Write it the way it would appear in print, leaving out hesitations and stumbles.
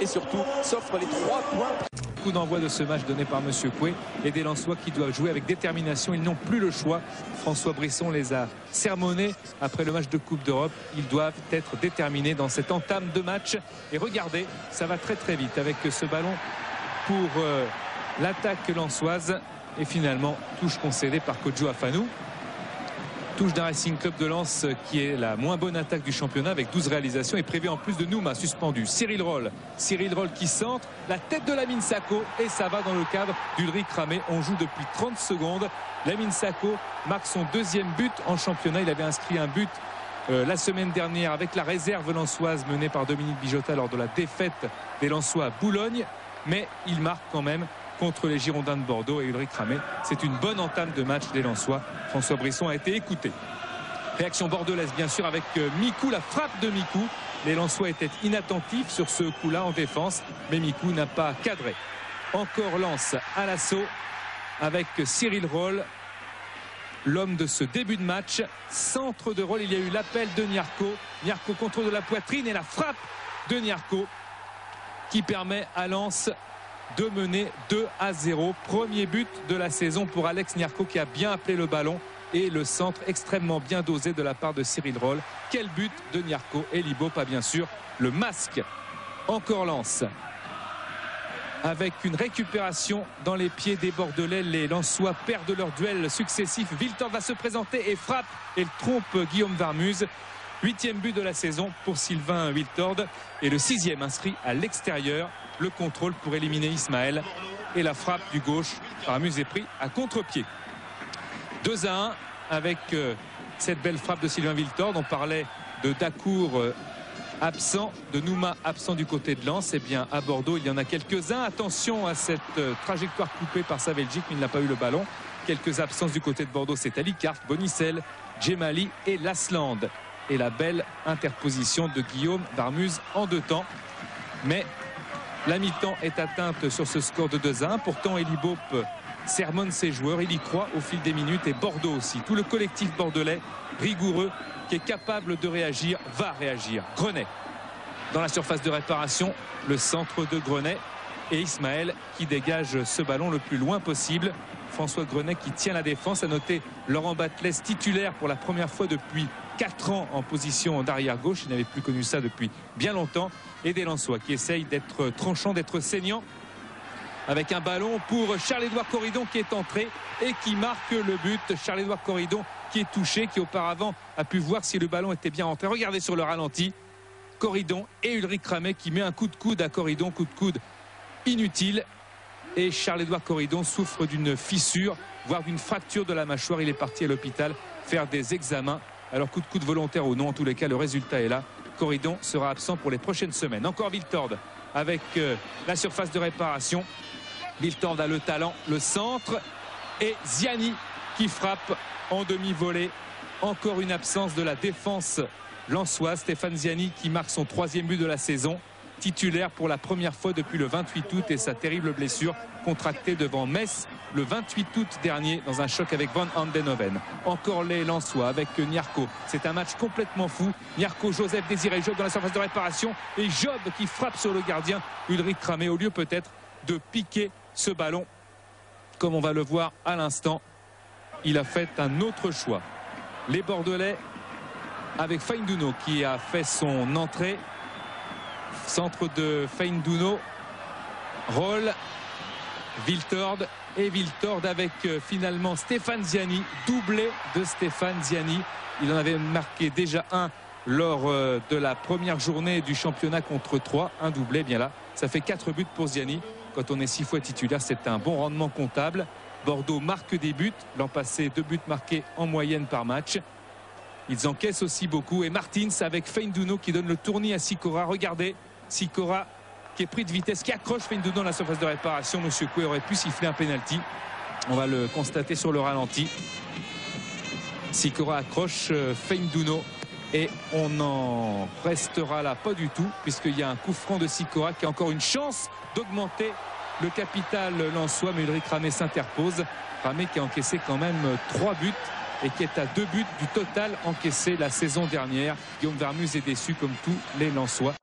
surtout s'offre les 3 points. Coup d'envoi de ce match donné par Monsieur Coué et des Lensois qui doivent jouer avec détermination. Ils n'ont plus le choix. François Brisson les a sermonnés après le match de Coupe d'Europe. Ils doivent être déterminés dans cette entame de match. Et regardez, ça va très très vite avec ce ballon pour l'attaque lensoise. Et finalement, touche concédée par Kodjo Afanou. Touche d'un Racing Club de Lens qui est la moins bonne attaque du championnat avec 12 réalisations et prévu en plus de Nouma suspendu. Cyril Roll qui centre, la tête de Lamine Sako et ça va dans le cadre d'Ulrich Ramé. On joue depuis 30 secondes. Lamine Sako marque son 2e but en championnat. Il avait inscrit un but la semaine dernière avec la réserve lensoise menée par Dominique Bijota lors de la défaite des Lensois à Boulogne. Mais il marque quand même contre les Girondins de Bordeaux et Ulrich Ramé. C'est une bonne entame de match des Lensois. François Brisson a été écouté. Réaction bordelaise bien sûr avec Mikou, la frappe de Mikou. Les Lensois étaient inattentifs sur ce coup-là en défense, mais Mikou n'a pas cadré. Encore Lens à l'assaut avec Cyril Roll, l'homme de ce début de match. Centre de Roll, il y a eu l'appel de Nyarko. Nyarko contrôle de la poitrine et la frappe de Nyarko qui permet à Lens de mener 2-0. Premier but de la saison pour Alex Nyarko qui a bien appelé le ballon et le centre extrêmement bien dosé de la part de Cyril Roll. Quel but de Nyarko et Libo, pas bien sûr le masque. Encore Lens avec une récupération dans les pieds des Bordelais. Les Lensois perdent leur duel successif. Wiltord va se présenter et frappe et le trompe Guillaume Varmuz. 8e but de la saison pour Sylvain Wiltord et le 6e inscrit à l'extérieur. Le contrôle pour éliminer Ismaël et la frappe du gauche. Varmuz est pris à contre-pied. 2-1 avec cette belle frappe de Sylvain Wiltord. On parlait de Dacour absent, de Nouma absent du côté de Lens. Eh bien à Bordeaux il y en a quelques-uns. Attention à cette trajectoire coupée par Saveljic, mais il n'a pas eu le ballon. Quelques absences du côté de Bordeaux, c'est Ali Karf, Bonicel, Djemali et Lasland. Et la belle interposition de Guillaume Varmuz en 2 temps. Mais la mi-temps est atteinte sur ce score de 2-1. Pourtant, Elie Baup sermonne ses joueurs. Il y croit au fil des minutes. Et Bordeaux aussi. Tout le collectif bordelais, rigoureux, qui est capable de réagir, va réagir. Grenet, dans la surface de réparation, le centre de Grenet. Et Ismaël qui dégage ce ballon le plus loin possible. François Grenet qui tient la défense. A noter Laurent Batles titulaire pour la première fois depuis 4 ans en position d'arrière gauche. Il n'avait plus connu ça depuis bien longtemps. Et des Lensois qui essayent d'être tranchants, d'être saignants. Avec un ballon pour Charles-Édouard Corridon qui est entré et qui marque le but. Charles-Édouard Corridon qui est touché, qui auparavant a pu voir si le ballon était bien rentré. Regardez sur le ralenti. Corridon et Ulrich Ramé qui met un coup de coude à Corridon. Coup de coude inutile. Et Charles-Édouard Corridon souffre d'une fissure, voire d'une fracture de la mâchoire. Il est parti à l'hôpital faire des examens. Alors coup de coude volontaire ou non, en tous les cas le résultat est là. Corridon sera absent pour les prochaines semaines. Encore Wiltord avec la surface de réparation. Wiltord a le talent, le centre et Ziani qui frappe en demi-volée. Encore une absence de la défense lensoise. Stéphane Ziani qui marque son 3e but de la saison. Titulaire pour la première fois depuis le 28 août et sa terrible blessure contractée devant Metz le 28 août dernier dans un choc avec Van Andenhoven. Encore les Lensois avec Nyarko. C'est un match complètement fou. Nyarko, Joseph Désiré Job dans la surface de réparation et Job qui frappe sur le gardien Ulrich Ramé au lieu peut-être de piquer ce ballon. Comme on va le voir à l'instant, il a fait un autre choix. Les Bordelais avec Feindouno qui a fait son entrée. Centre de Feindouno, Roll, Wiltord et Wiltord avec finalement Stéphane Ziani, doublé de Stéphane Ziani. Il en avait marqué déjà un lors de la première journée du championnat contre 3, un doublé. Bien là, ça fait 4 buts pour Ziani. Quand on est 6 fois titulaire, c'est un bon rendement comptable. Bordeaux marque des buts. L'an passé, 2 buts marqués en moyenne par match. Ils encaissent aussi beaucoup. Et Martins avec Feindouno qui donne le tournis à Sikora. Regardez, Sikora qui est pris de vitesse, qui accroche Feindouno dans la surface de réparation. Monsieur Coué aurait pu siffler un penalty. On va le constater sur le ralenti. Sikora accroche Feindouno et on n'en restera là pas du tout puisqu'il y a un coup franc de Sikora qui a encore une chance d'augmenter le capital lensois. Mais Ulrich Ramé s'interpose. Ramé qui a encaissé quand même 3 buts et qui est à 2 buts du total encaissé la saison dernière. Guillaume Varmuz est déçu comme tous les Lensois.